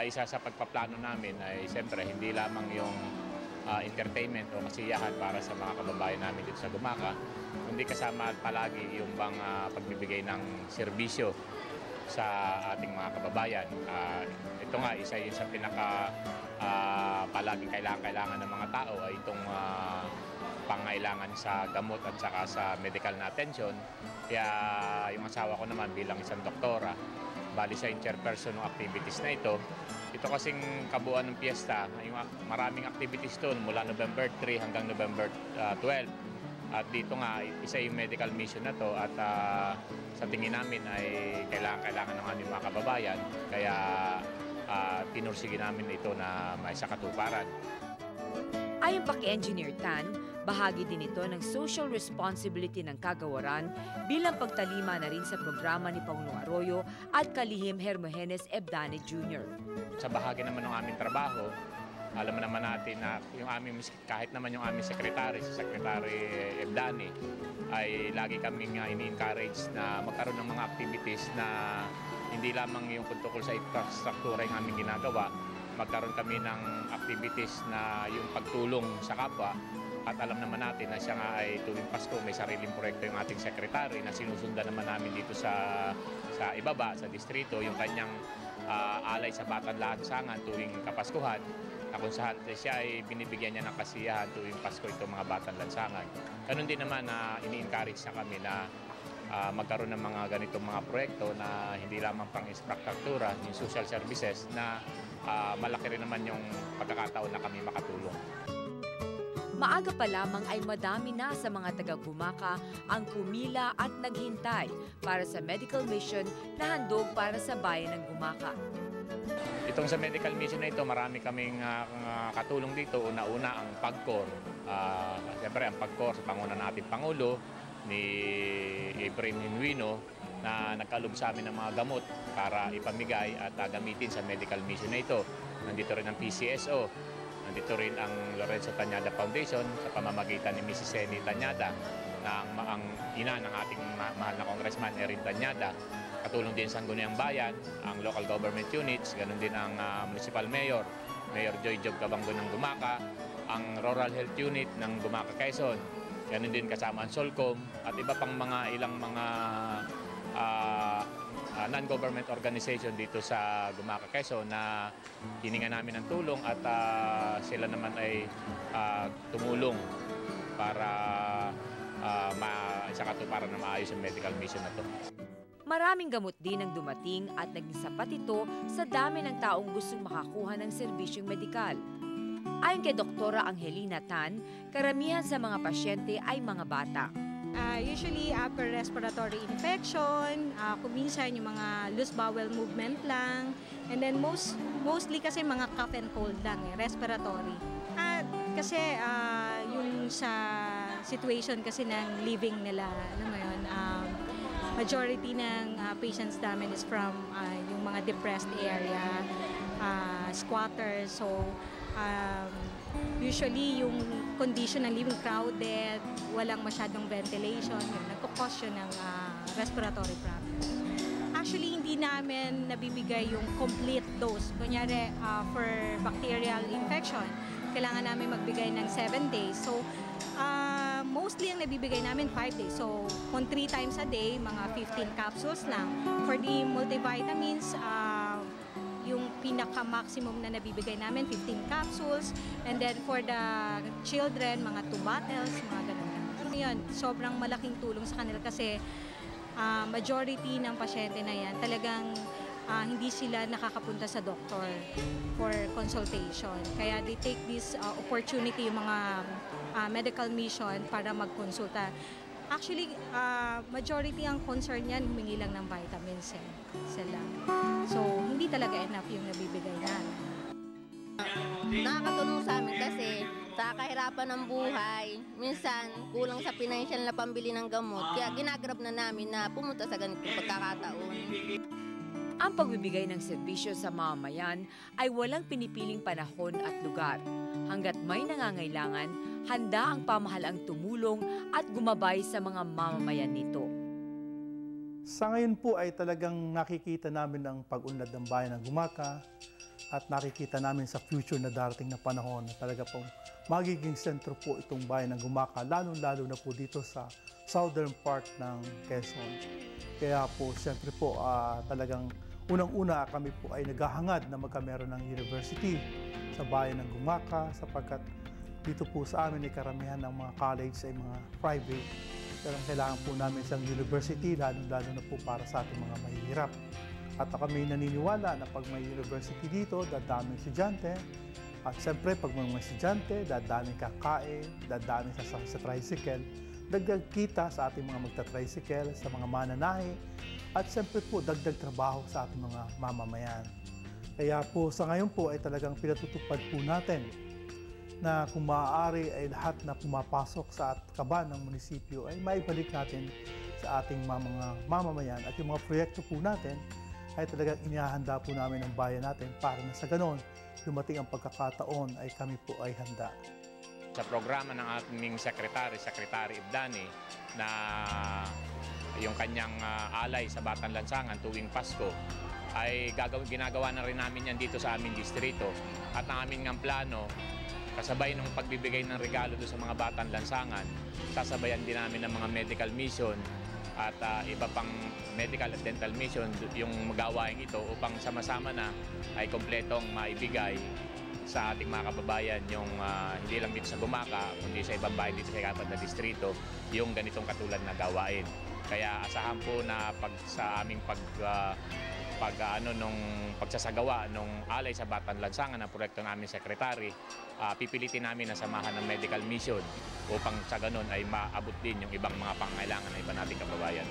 isa sa pagpaplano namin ay siyempre hindi lamang yung entertainment o kasiyahan para sa mga kababayan namin dito sa Gumaca, kundi kasama palagi yung bang pagbibigay ng serbisyo sa ating mga kababayan. Ito nga, isa yun sa pinaka palaging kailangan ng mga tao ay itong pangailangan sa gamot at saka sa medical na attention. Kaya yung asawa ko naman bilang isang doktora, bali siya yung chairperson ng activities na ito. Ito kasing kabuuan ng piyesta, yung maraming activities doon mula November 3 hanggang November 12. At dito nga, isa yung medical mission na to at sa tingin namin ay kailangan ng aming mga kababayan. Kaya pinursige namin ito na may sakatuparan. Ayon pa kay Engineer Tan, bahagi din ito ng social responsibility ng kagawaran bilang pagtalima na rin sa programa ni Pangulong Arroyo at kalihim Hermogenes Ebdane Jr. Sa bahagi naman ng aming trabaho, alam naman natin na yung aming, kahit naman yung aming secretary, si Secretary Ebdane, ay lagi kaming ini-encourage na magkaroon ng mga activities na hindi lamang yung tungkol sa infrastruktura yung aming ginagawa, magkaroon kami ng activities na yung pagtulong sa kapwa. At alam naman natin na siya nga ay tuwing Pasko may sariling proyekto yung ating secretary na sinusundan naman namin dito sa ibaba, sa distrito, yung kanyang alay sa Batang Lansangan tuwing Kapaskuhan, na kung saan siya ay binibigyan niya ng kasiyahan tuwing Pasko itong mga Batang Lansangan. Ganun din naman na ini-encourage na kami na magkaroon ng mga ganitong mga proyekto na hindi lamang pang infrastruktura, yung social services na malaki rin naman yung pagkakataon na kami makatulong. Maaga pa lamang ay madami na sa mga taga-Gumaca ang pumila at naghintay para sa medical mission na handog para sa bayan ng Gumaca. Itong sa medical mission na ito, marami kaming katulong dito. Una-una ang PAGCOR. Siyempre ang PAGCOR sa panguna natin Pangulo ni Efrain Hinuino na nagkaloob sa amin ng mga gamot para ipamigay at gamitin sa medical mission na ito. Nandito rin ang PCSO. Nandito rin ang Lorenzo Tañada Foundation sa pamamagitan ni Mrs. Eni Tañada na ang ina ng ating mahal na Congressman Erin Tañada. Katulong din sa Sangguniang Bayan, ang local government units, ganun din ang municipal mayor, Mayor Joy Job Cabango ng Gumaca, ang rural health unit ng Gumaca, Quezon, ganun din kasama ang Solcom at iba pang mga ilang mga non-government organization dito sa Gumaca, Quezon na hininga namin ng tulong at sila naman ay tumulong para isakatuparan na maayos ang medical mission na to. Maraming gamot din ang dumating at naging sapat ito sa dami ng taong gustong makakuha ng serbisyong medikal. Ayon kay Doktora Angelina Tan, karamihan sa mga pasyente ay mga bata. Usually upper respiratory infection, kuminsan yung mga loose bowel movement lang, and then mostly kasi mga cough and cold lang, respiratory. Kasi yung sa situation kasi ng living nila, ano mo yun, majority ng patients namin is from yung mga depressed area, squatters, so usually yung condition ng living crowded, walang masyadong ventilation, yun, nagkukos yun ng respiratory problems. Actually, hindi namin nabibigay yung complete dose. Kunyari, for bacterial infection, kailangan namin magbigay ng 7 days. So, mostly ang nabibigay namin 5 days. So, kung 3 times a day, mga 15 capsules lang. For the multivitamins, yung pinaka-maximum na nabibigay namin, 15 capsules. And then for the children, mga 2 bottles, mga ganun. Yun, sobrang malaking tulong sa kanila kasi majority ng pasyente na yan, talagang hindi sila nakakapunta sa doktor for consultation. Kaya they take this opportunity, yung mga medical mission para magkonsulta. Actually, majority ang concern niyan, humingi lang ng vitamins sila. So, hindi talaga enough yung nabibigay namin. Nakakatulong sa amin kasi sa kahirapan ng buhay, minsan kulang sa financial na pambili ng gamot. Kaya ginagrab na namin na pumunta sa ganitong pagkakataon. Ang pagbibigay ng serbisyo sa mamamayan ay walang pinipiling panahon at lugar. Hanggat may nangangailangan, handa ang pamahalaang tumulong at gumabay sa mga mamamayan nito. Sa ngayon po ay talagang nakikita namin ang pag-unlad ng bayan ng Gumaca. at nakikita namin sa future na darating na panahon na talaga pong magiging sentro po itong bayan ng Gumaca, lalong-lalo na po dito sa southern part ng Quezon. Kaya po, siyempre po, talagang unang-una kami po ay naghahangad na magkameron ng university sa bayan ng Gumaca sapagkat dito po sa amin ay karamihan ng mga college ay mga private. Pero kailangan po namin isang university, lalo-lalo na po para sa ating mga mahihirap. At kami naniniwala na pag may university dito, dadaming estudyante. At siyempre, pag may estudyante, dadaming kakain, dadaming sa tricycle. Dagdag kita sa ating mga magta-tricycle, sa mga mananahi. At siyempre po, dagdag trabaho sa ating mga mamamayan. Kaya po, sa ngayon po ay talagang pinatutupad po natin na kung maaari ay lahat na pumapasok sa kaban ng munisipyo ay maibalik natin sa ating mga mamamayan. At yung mga proyekto po natin ay talagang inihahanda po namin ng bayan natin para na sa ganon, dumating ang pagkakataon ay kami po ay handa. Sa programa ng aming Secretary Ibdani, na yung kanyang alay sa Batang Lansangan tuwing Pasko, ay ginagawa na rin namin yan dito sa aming distrito. At ang aming ng plano, kasabay ng pagbibigay ng regalo doon sa mga Batang Lansangan, sasabayan din namin ng mga medical mission at iba pang medical at dental mission yung magawain ito upang sama-sama na ay kompletong maibigay sa ating mga kababayan yung hindi lang dito sa Gumaca kundi sa ibang bayan dito sa ikaapat na distrito yung ganitong katulad na gawain. Kaya asahan po na sa aming pagsasagawa nung alay sa Batang Lansangan ng proyekto namin Secretary, pipilitin namin na samahan ng medical mission upang sa ganun ay maabot din yung ibang mga pangailangan ng iba nating kababayan.